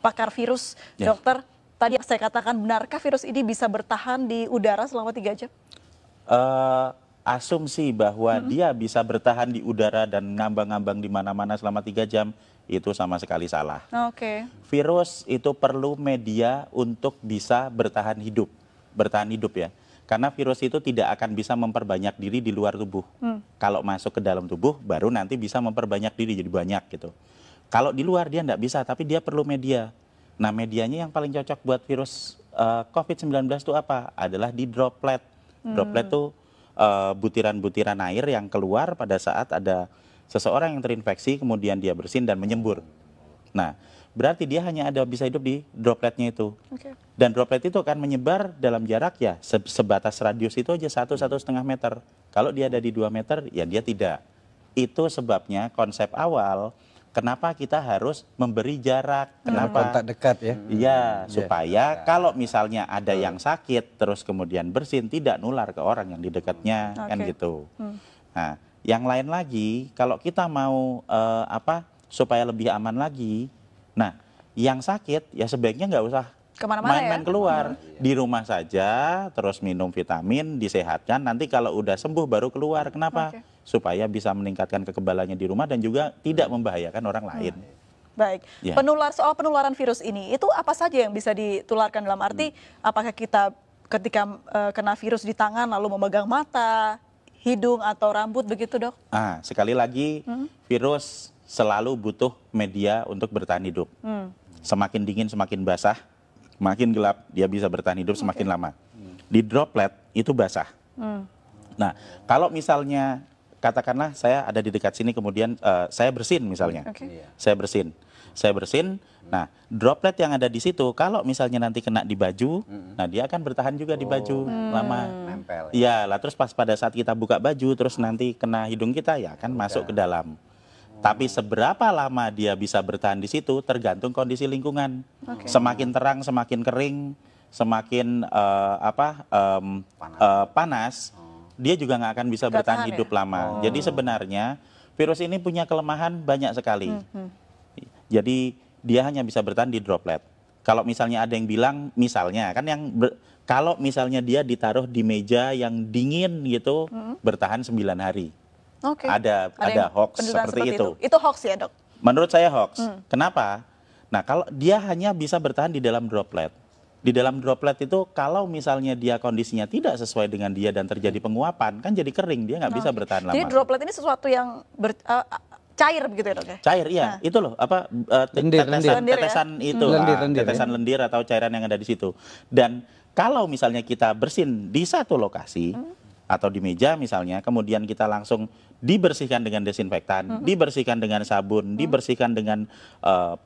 pakar virus, dokter. Tadi saya katakan, benarkah virus ini bisa bertahan di udara selama 3 jam? Asumsi bahwa dia bisa bertahan di udara dan ngambang-ngambang di mana-mana selama 3 jam, itu sama sekali salah. Oke. Virus itu perlu media untuk bisa bertahan hidup ya. Karena virus itu tidak akan bisa memperbanyak diri di luar tubuh. Kalau masuk ke dalam tubuh, baru nanti bisa memperbanyak diri jadi banyak gitu. Kalau di luar dia nggak bisa, tapi dia perlu media. Nah, medianya yang paling cocok buat virus COVID-19 itu apa? Adalah di droplet. Droplet itu butiran-butiran air yang keluar pada saat ada seseorang yang terinfeksi, kemudian dia bersin dan menyembur. Nah, berarti dia hanya bisa hidup di dropletnya itu. Dan droplet itu akan menyebar dalam jarak ya sebatas radius itu aja 1–1,5 meter. Kalau dia ada di 2 meter, ya dia tidak. Itu sebabnya konsep awal kenapa kita harus memberi jarak. Kenapa? Kontak dekat ya. Iya, supaya kalau misalnya ada yang sakit terus kemudian bersin, tidak nular ke orang yang di dekatnya, kan gitu. Nah, yang lain lagi, kalau kita mau supaya lebih aman lagi, nah yang sakit ya sebaiknya nggak usah main-main keluar, di rumah saja, terus minum vitamin, disehatkan. Nanti kalau udah sembuh baru keluar. Kenapa? Supaya bisa meningkatkan kekebalannya di rumah dan juga tidak membahayakan orang lain. Baik, soal penularan virus ini, itu apa saja yang bisa ditularkan dalam arti, apakah kita ketika kena virus di tangan lalu memegang mata, hidung atau rambut begitu, Dok? Sekali lagi, virus selalu butuh media untuk bertahan hidup. Semakin dingin, semakin basah, makin gelap, dia bisa bertahan hidup semakin lama. Di droplet itu basah. Nah, kalau misalnya katakanlah saya ada di dekat sini, kemudian saya bersin misalnya, saya bersin. Nah, droplet yang ada di situ, kalau misalnya nanti kena di baju, nah dia akan bertahan juga di baju lama. Nempel. Iya, lah terus pas pada saat kita buka baju, terus nanti kena hidung kita, ya akan masuk ke dalam. Tapi seberapa lama dia bisa bertahan di situ tergantung kondisi lingkungan. Semakin terang, semakin kering, semakin panas, dia juga nggak akan bisa bertahan hidup lama. Jadi sebenarnya virus ini punya kelemahan banyak sekali. Jadi dia hanya bisa bertahan di droplet. Kalau misalnya ada yang bilang, misalnya kan kalau misalnya dia ditaruh di meja yang dingin gitu, bertahan 9 hari. Ada hoax seperti itu. Itu hoax ya, Dok? Menurut saya hoax. Kenapa? Nah, kalau dia hanya bisa bertahan di dalam droplet. Di dalam droplet itu kalau misalnya dia kondisinya tidak sesuai dengan dia dan terjadi penguapan, kan jadi kering, dia nggak bisa bertahan lama. Jadi droplet ini sesuatu yang cair begitu ya, Dok ya? Cair, iya. Itu loh, tetesan lendir atau cairan yang ada di situ. Dan kalau misalnya kita bersin di satu lokasi atau di meja misalnya, kemudian kita langsung dibersihkan dengan desinfektan, dibersihkan dengan sabun, dibersihkan dengan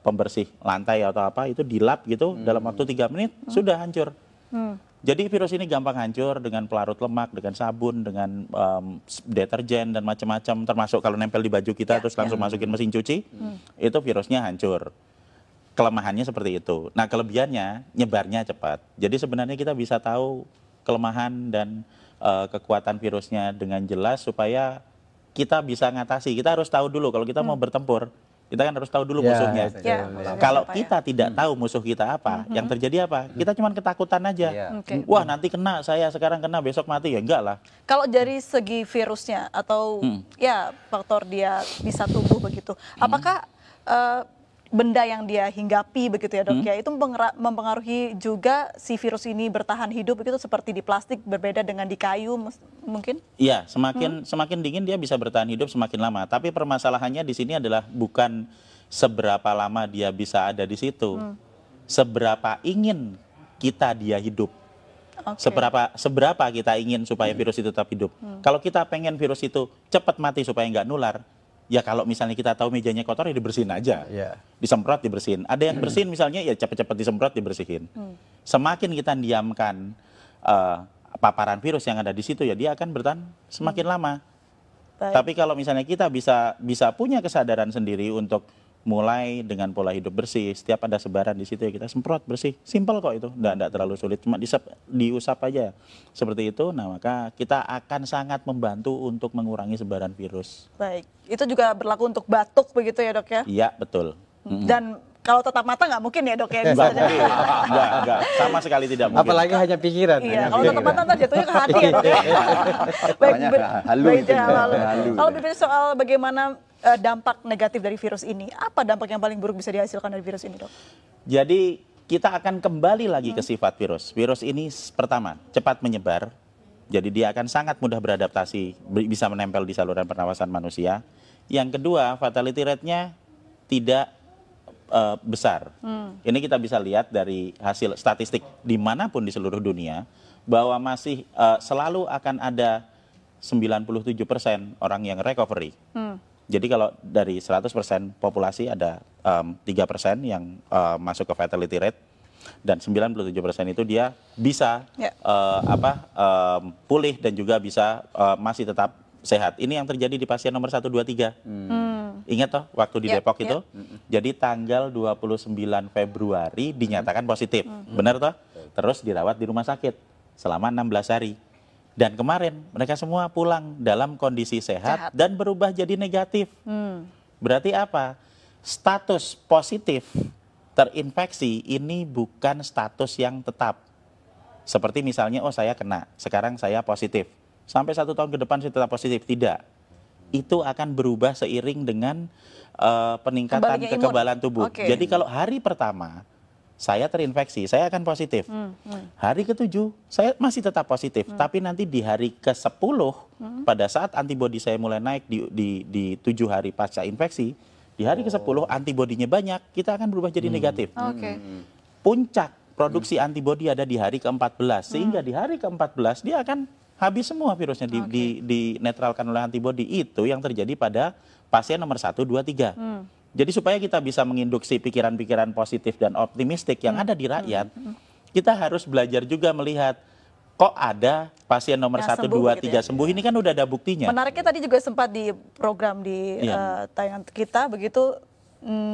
pembersih lantai atau apa, itu dilap gitu, dalam waktu 3 menit sudah hancur. Jadi virus ini gampang hancur dengan pelarut lemak, dengan sabun, dengan deterjen dan macam-macam, termasuk kalau nempel di baju kita terus langsung masukin mesin cuci, itu virusnya hancur. Kelemahannya seperti itu. Nah, kelebihannya nyebarnya cepat. Jadi sebenarnya kita bisa tahu kelemahan dan kekuatan virusnya dengan jelas supaya kita bisa ngatasi. Kita harus tahu dulu kalau kita mau bertempur, kita kan harus tahu dulu musuhnya. Kalau kita tidak tahu musuh kita apa, yang terjadi apa? Kita cuma ketakutan aja. Wah, nanti kena, saya sekarang kena, besok mati, ya enggak lah. Kalau dari segi virusnya atau ya faktor dia bisa tumbuh begitu, apakah benda yang dia hinggapi begitu ya, Dok ya, itu mempengaruhi juga si virus ini bertahan hidup begitu, seperti di plastik berbeda dengan di kayu mungkin? Iya, semakin dingin dia bisa bertahan hidup semakin lama. Tapi permasalahannya di sini adalah bukan seberapa lama dia bisa ada di situ, seberapa ingin kita dia hidup. Seberapa kita ingin supaya virus itu tetap hidup. Kalau kita pengen virus itu cepat mati supaya nggak nular, ya kalau misalnya kita tahu mejanya kotor ya dibersihin aja, disemprot dibersihin. Ada yang bersihin misalnya ya cepat-cepat disemprot dibersihin. Semakin kita diamkan paparan virus yang ada di situ ya dia akan bertahan semakin lama. Tapi kalau misalnya kita bisa punya kesadaran sendiri untuk mulai dengan pola hidup bersih, setiap ada sebaran di situ ya kita semprot bersih, simpel kok itu, enggak terlalu sulit, cuma diusap aja seperti itu. Nah, maka kita akan sangat membantu untuk mengurangi sebaran virus. Baik, itu juga berlaku untuk batuk begitu ya, Dok ya? Iya, betul. Dan Kalau tetap mata nggak mungkin ya dok ya bisa Enggak, aja. enggak, sama sekali tidak mungkin. Apalagi hanya pikiran. Iya, hanya kalau tetap pikiran. mata ntar jatuhnya ke hati ya dok ya. Makanya halu baik, itu, ya, halu. halu. Kalau berbicara soal bagaimana dampak negatif dari virus ini, apa dampak yang paling buruk bisa dihasilkan dari virus ini dok? Jadi kita akan kembali lagi ke sifat virus. Virus ini pertama, cepat menyebar. Jadi dia akan sangat mudah beradaptasi, bisa menempel di saluran pernafasan manusia. Yang kedua, fatality rate-nya tidak besar. Ini kita bisa lihat dari hasil statistik dimanapun di seluruh dunia, bahwa masih selalu akan ada 97% orang yang recovery. Jadi kalau dari 100% populasi ada 3% yang masuk ke fatality rate, dan 97% itu dia bisa pulih dan juga bisa masih tetap sehat. Ini yang terjadi di pasien nomor 1, 2, 3. Ingat toh waktu di Depok itu? Jadi tanggal 29 Februari dinyatakan positif. Benar toh? Terus dirawat di rumah sakit selama 16 hari. Dan kemarin mereka semua pulang dalam kondisi sehat dan berubah jadi negatif. Berarti apa? Status positif terinfeksi ini bukan status yang tetap. Seperti misalnya, oh saya kena, sekarang saya positif. Sampai 1 tahun ke depan saya tetap positif. Tidak. Itu akan berubah seiring dengan peningkatan kekebalan tubuh. Jadi kalau hari pertama saya terinfeksi, saya akan positif. Hari ke-7 saya masih tetap positif. Tapi nanti di hari ke-10, pada saat antibodi saya mulai naik di 7 hari pasca infeksi, di hari ke-10 antibodinya banyak, kita akan berubah jadi negatif. Puncak produksi antibodi ada di hari ke-14, sehingga di hari ke-14 dia akan habis semua virusnya, dinetralkan oleh antibodi. Itu yang terjadi pada pasien nomor 1, 2, 3. Jadi supaya kita bisa menginduksi pikiran-pikiran positif dan optimistik yang ada di rakyat, kita harus belajar juga melihat, kok ada pasien nomor 1, 2, 3 sembuh, ini kan udah ada buktinya. Menariknya tadi juga sempat di program di tayangan kita, begitu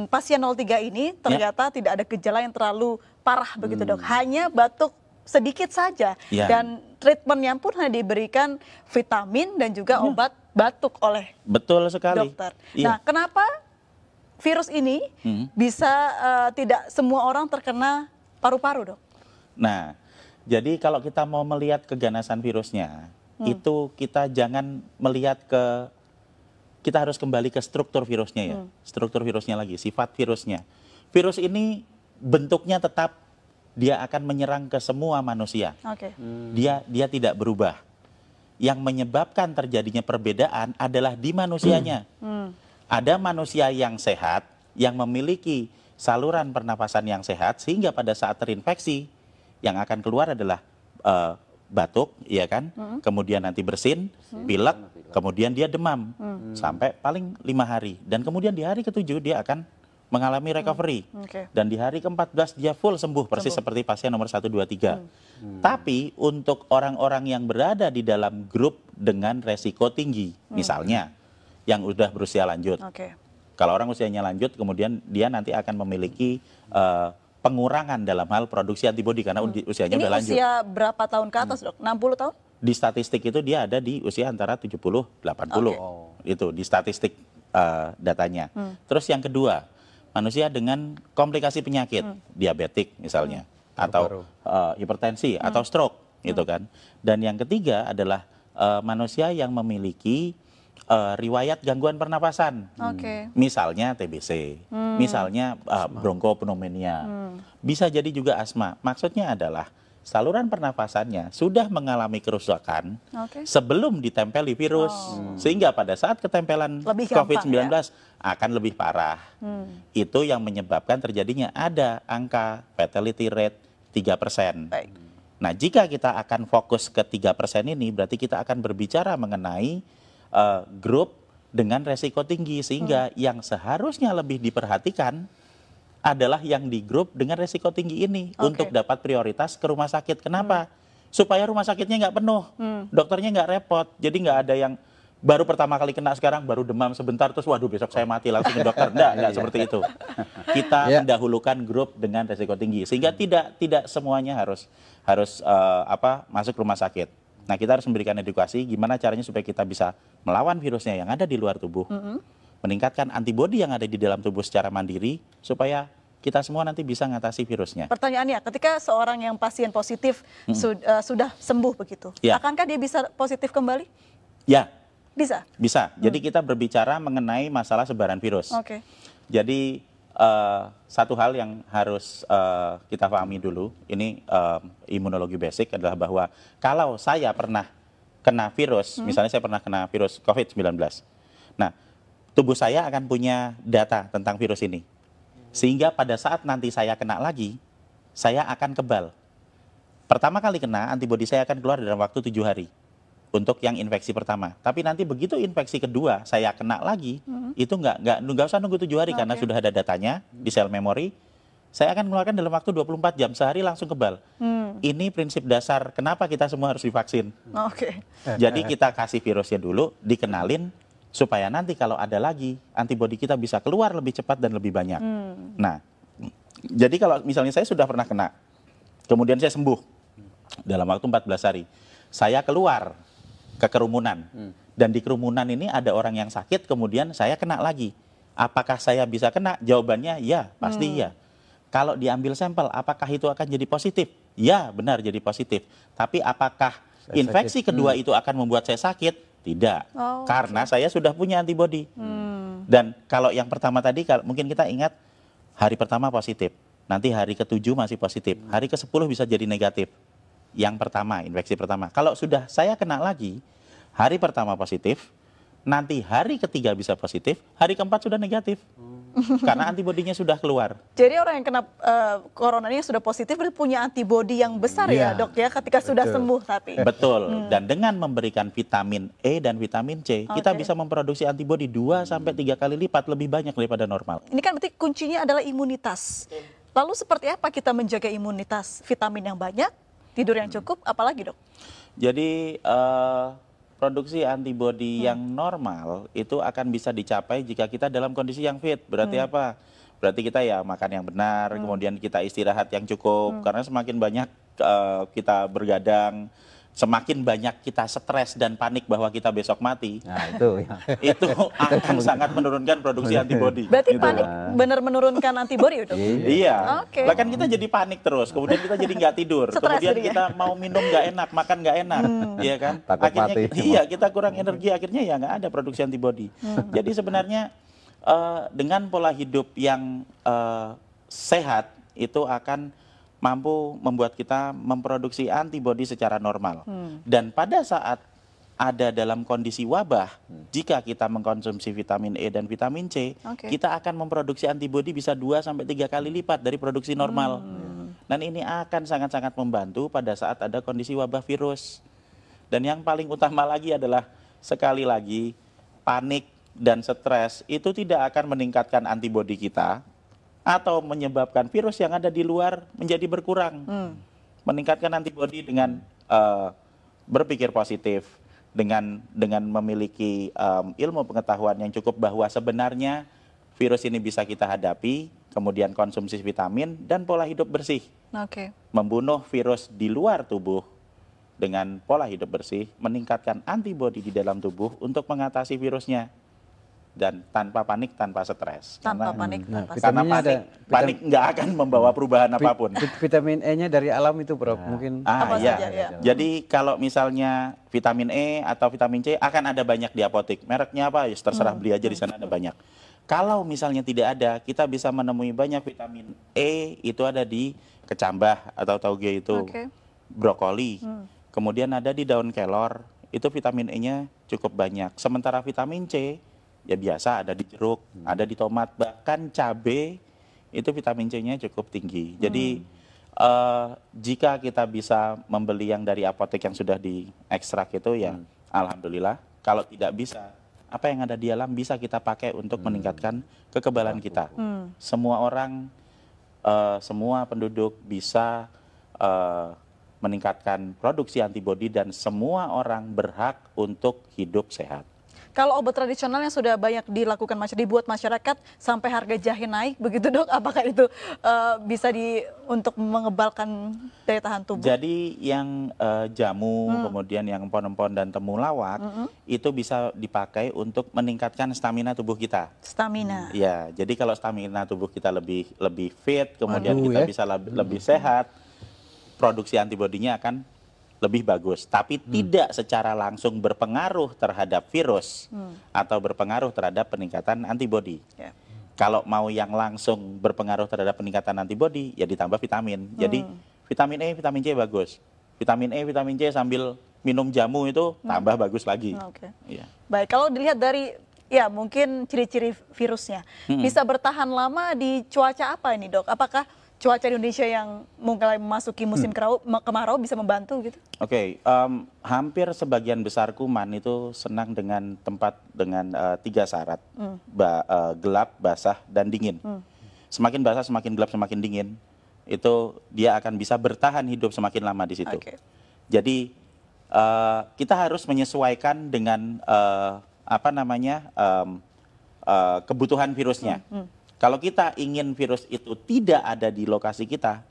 pasien 03 ini ternyata tidak ada gejala yang terlalu parah begitu dok, hanya batuk sedikit saja, dan treatmentnya pun hanya diberikan vitamin dan juga obat batuk oleh dokter. Nah, kenapa virus ini bisa tidak semua orang terkena paru-paru dok? Nah, jadi kalau kita mau melihat keganasan virusnya, itu kita jangan melihat kita harus kembali ke struktur virusnya ya. Struktur virusnya lagi, sifat virusnya. Virus ini bentuknya tetap, dia akan menyerang ke semua manusia. Dia tidak berubah. Yang menyebabkan terjadinya perbedaan adalah di manusianya. Ada manusia yang sehat, yang memiliki saluran pernafasan yang sehat, sehingga pada saat terinfeksi, yang akan keluar adalah batuk, ya kan? Kemudian nanti bersin, pilek, kemudian dia demam sampai paling 5 hari. Dan kemudian di hari ke-7 dia akan mengalami recovery. Dan di hari ke-14 dia full sembuh, persis seperti pasien nomor 1, 2, 3. Tapi untuk orang-orang yang berada di dalam grup dengan resiko tinggi, misalnya yang udah berusia lanjut. Kalau orang usianya lanjut, kemudian dia nanti akan memiliki pengurangan dalam hal produksi antibodi karena usianya udah lanjut. Ini usia berapa tahun ke atas dok? 60 tahun? Di statistik itu dia ada di usia antara 70-80. Itu di statistik datanya. Terus yang kedua, manusia dengan komplikasi penyakit, diabetik misalnya, atau hipertensi, atau stroke, gitu kan. Dan yang ketiga adalah manusia yang memiliki riwayat gangguan pernapasan, misalnya TBC, misalnya bronkopneumonia, bisa jadi juga asma. Maksudnya adalah saluran pernafasannya sudah mengalami kerusakan sebelum ditempeli virus, sehingga pada saat ketempelan COVID-19 akan lebih parah. Itu yang menyebabkan terjadinya ada angka fatality rate 3%. Nah, jika kita akan fokus ke 3% ini, berarti kita akan berbicara mengenai grup dengan resiko tinggi, sehingga yang seharusnya lebih diperhatikan adalah yang di grup dengan resiko tinggi ini untuk dapat prioritas ke rumah sakit. Kenapa? Supaya rumah sakitnya nggak penuh, dokternya nggak repot. Jadi nggak ada yang baru pertama kali kena sekarang, baru demam sebentar, terus waduh besok saya mati langsung ke dokter. Nggak seperti itu. Kita mendahulukan grup dengan resiko tinggi, sehingga tidak semuanya harus masuk rumah sakit. Nah, kita harus memberikan edukasi gimana caranya supaya kita bisa melawan virusnya yang ada di luar tubuh, meningkatkan antibodi yang ada di dalam tubuh secara mandiri, supaya kita semua nanti bisa ngatasi virusnya. Pertanyaannya, ketika seorang yang pasien positif sudah sembuh begitu, Ya. akankah dia bisa positif kembali? Ya, Bisa. bisa. Jadi kita berbicara mengenai masalah sebaran virus. Oke. Jadi satu hal yang harus kita pahami dulu, ini imunologi basic adalah bahwa kalau saya pernah kena virus, misalnya saya pernah kena virus COVID-19. Nah, tubuh saya akan punya data tentang virus ini. Sehingga pada saat nanti saya kena lagi, saya akan kebal. Pertama kali kena, antibodi saya akan keluar dalam waktu 7 hari. Untuk yang infeksi pertama. Tapi nanti begitu infeksi kedua, saya kena lagi, itu nggak usah nunggu 7 hari karena sudah ada datanya di sel memori. Saya akan mengeluarkan dalam waktu 24 jam, sehari langsung kebal. Ini prinsip dasar kenapa kita semua harus divaksin. Oke. Jadi kita kasih virusnya dulu, dikenalin, supaya nanti kalau ada lagi, antibodi kita bisa keluar lebih cepat dan lebih banyak. Nah, jadi kalau misalnya saya sudah pernah kena, kemudian saya sembuh dalam waktu 14 hari, saya keluar ke kerumunan. Dan di kerumunan ini ada orang yang sakit, kemudian saya kena lagi. Apakah saya bisa kena? Jawabannya ya, pasti ya. Kalau diambil sampel, apakah itu akan jadi positif? Ya, benar jadi positif. Tapi apakah infeksi kedua itu akan membuat saya sakit? Tidak. Oh, Karena saya sudah punya antibodi. Dan kalau yang pertama tadi, mungkin kita ingat hari pertama positif. Nanti hari ke-7 masih positif. Hari ke-10 bisa jadi negatif. Yang pertama, infeksi pertama. Kalau sudah saya kena lagi, hari pertama positif, nanti hari ketiga bisa positif, hari keempat sudah negatif. Karena antibodinya sudah keluar. Jadi orang yang kena corona ini sudah positif berarti punya antibodi yang besar ya, Iya, Dok ya, ketika sudah sembuh tapi. Betul. Dan dengan memberikan vitamin E dan vitamin C, kita Oke. bisa memproduksi antibodi 2 sampai 3 kali lipat lebih banyak daripada normal. Ini kan berarti kuncinya adalah imunitas. Lalu seperti apa kita menjaga imunitas? Vitamin yang banyak, tidur yang cukup, apalagi, Dok? Jadi produksi antibodi yang normal itu akan bisa dicapai jika kita dalam kondisi yang fit. Berarti apa? Berarti kita ya makan yang benar, kemudian kita istirahat yang cukup. Karena semakin banyak kita bergadang, semakin banyak kita stres dan panik bahwa kita besok mati, Nah, itu ya. itu akan sangat menurunkan produksi antibodi. Berarti gitu. panik benar menurunkan antibodi, Dok? Iya, Oke. bahkan kita jadi panik terus, kemudian kita jadi nggak tidur, Stres kemudian jadinya. kita mau minum nggak enak, makan nggak enak, iya kan? Takut Akhirnya mati. iya kita kurang energi, akhirnya ya nggak ada produksi antibodi. Jadi sebenarnya dengan pola hidup yang sehat itu akan mampu membuat kita memproduksi antibodi secara normal. Dan pada saat ada dalam kondisi wabah, jika kita mengkonsumsi vitamin E dan vitamin C, Oke. kita akan memproduksi antibodi bisa 2 sampai 3 kali lipat dari produksi normal. Dan ini akan sangat-sangat membantu pada saat ada kondisi wabah virus. Dan yang paling utama lagi adalah sekali lagi panik dan stres itu tidak akan meningkatkan antibodi kita atau menyebabkan virus yang ada di luar menjadi berkurang. Meningkatkan antibodi dengan berpikir positif, dengan memiliki ilmu pengetahuan yang cukup bahwa sebenarnya virus ini bisa kita hadapi, kemudian konsumsi vitamin dan pola hidup bersih. Oke. Membunuh virus di luar tubuh dengan pola hidup bersih, meningkatkan antibodi di dalam tubuh untuk mengatasi virusnya. Dan tanpa panik, tanpa stres. Tanpa Karena- panik, Nah, tanpa Karena vitaminnya panik nggak akan membawa perubahan apapun. Vitamin E-nya dari alam itu, Prof. Mungkin Apa Iya. saja, ya. Jadi kalau misalnya vitamin E atau vitamin C akan ada banyak di apotek. Mereknya apa? Ya terserah beli aja di sana ada banyak. Kalau misalnya tidak ada, kita bisa menemui banyak vitamin E itu ada di kecambah atau tauge itu, Oke. brokoli. Kemudian ada di daun kelor, itu vitamin E-nya cukup banyak. Sementara vitamin C ya biasa ada di jeruk, ada di tomat, bahkan cabai itu vitamin C-nya cukup tinggi. Jadi jika kita bisa membeli yang dari apotek yang sudah diekstrak itu ya alhamdulillah. Kalau tidak bisa, apa yang ada di alam bisa kita pakai untuk meningkatkan kekebalan kita. Semua orang, semua penduduk bisa meningkatkan produksi antibodi dan semua orang berhak untuk hidup sehat. Kalau obat tradisional yang sudah banyak dilakukan dibuat masyarakat sampai harga jahe naik begitu dok, apakah itu bisa untuk mengebalkan daya tahan tubuh? Jadi yang jamu, kemudian yang empon-empon dan temulawak itu bisa dipakai untuk meningkatkan stamina tubuh kita. Stamina. Ya, jadi kalau stamina tubuh kita lebih fit, kemudian Waduh, kita ya. bisa lebih sehat, produksi antibodinya akan lebih bagus, tapi tidak secara langsung berpengaruh terhadap virus atau berpengaruh terhadap peningkatan antibodi. Ya. Kalau mau yang langsung berpengaruh terhadap peningkatan antibodi, ya ditambah vitamin. Jadi vitamin E, vitamin C bagus. Vitamin E, vitamin C sambil minum jamu itu tambah bagus lagi. Oke. Iya. Baik, kalau dilihat dari ya mungkin ciri-ciri virusnya, bisa bertahan lama di cuaca apa ini dok? Apakah cuaca di Indonesia yang mulai memasuki musim kemarau bisa membantu gitu? Oke, hampir sebagian besar kuman itu senang dengan tempat dengan 3 syarat, gelap, basah, dan dingin. Semakin basah, semakin gelap, semakin dingin, itu dia akan bisa bertahan hidup semakin lama di situ. Oke. Jadi kita harus menyesuaikan dengan kebutuhan virusnya. Kalau kita ingin virus itu tidak ada di lokasi kita,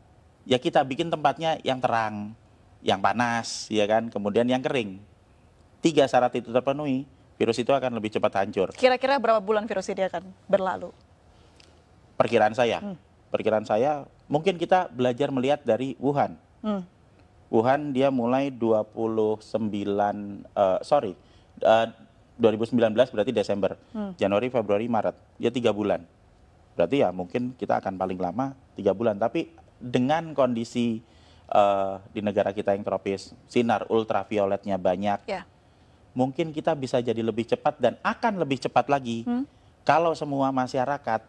ya kita bikin tempatnya yang terang, yang panas, ya kan, kemudian yang kering. 3 syarat itu terpenuhi, virus itu akan lebih cepat hancur. Kira-kira berapa bulan virus ini akan berlalu? Perkiraan saya, mungkin kita belajar melihat dari Wuhan. Wuhan dia mulai 2019 berarti Desember, Januari, Februari, Maret, dia 3 bulan. Berarti ya mungkin kita akan paling lama 3 bulan. Tapi dengan kondisi di negara kita yang tropis, sinar ultravioletnya banyak, mungkin kita bisa jadi lebih cepat dan akan lebih cepat lagi kalau semua masyarakat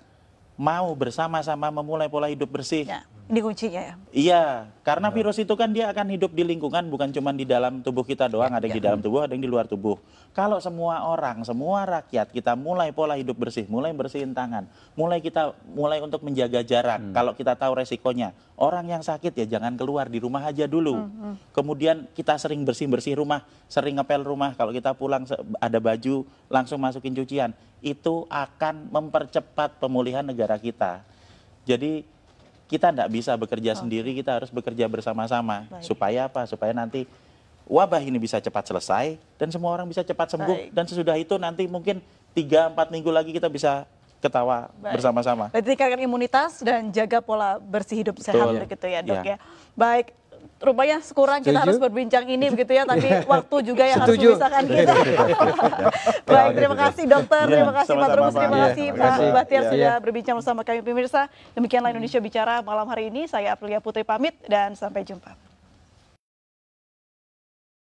mau bersama-sama memulai pola hidup bersih. Ya, ini kuncinya ya. Iya, karena virus itu kan dia akan hidup di lingkungan, bukan cuma di dalam tubuh kita doang, ada yang di dalam tubuh, ada yang di luar tubuh. Kalau semua orang, semua rakyat kita mulai pola hidup bersih, mulai bersihin tangan, mulai untuk menjaga jarak. Kalau kita tahu resikonya, orang yang sakit ya jangan keluar, di rumah aja dulu. Kemudian kita sering bersih-bersih rumah, sering ngepel rumah. Kalau kita pulang ada baju, langsung masukin cucian. Itu akan mempercepat pemulihan negara kita. Jadi kita tidak bisa bekerja sendiri, kita harus bekerja bersama-sama. Supaya apa? Supaya nanti wabah ini bisa cepat selesai dan semua orang bisa cepat sembuh. Dan sesudah itu nanti mungkin 3-4 minggu lagi kita bisa ketawa bersama-sama. Berarti tingkatkan imunitas dan jaga pola bersih hidup sehat begitu ya dok ya. Baik, rupanya kurang kita harus berbincang ini begitu ya, tapi waktu juga yang harus memisahkan kita. Baik, terima kasih dokter, terima kasih Pak Trubus, terima kasih Pak Bahtiar sudah berbincang bersama kami pemirsa. Demikianlah Indonesia Bicara malam hari ini. Saya Aprilia Putri pamit dan sampai jumpa.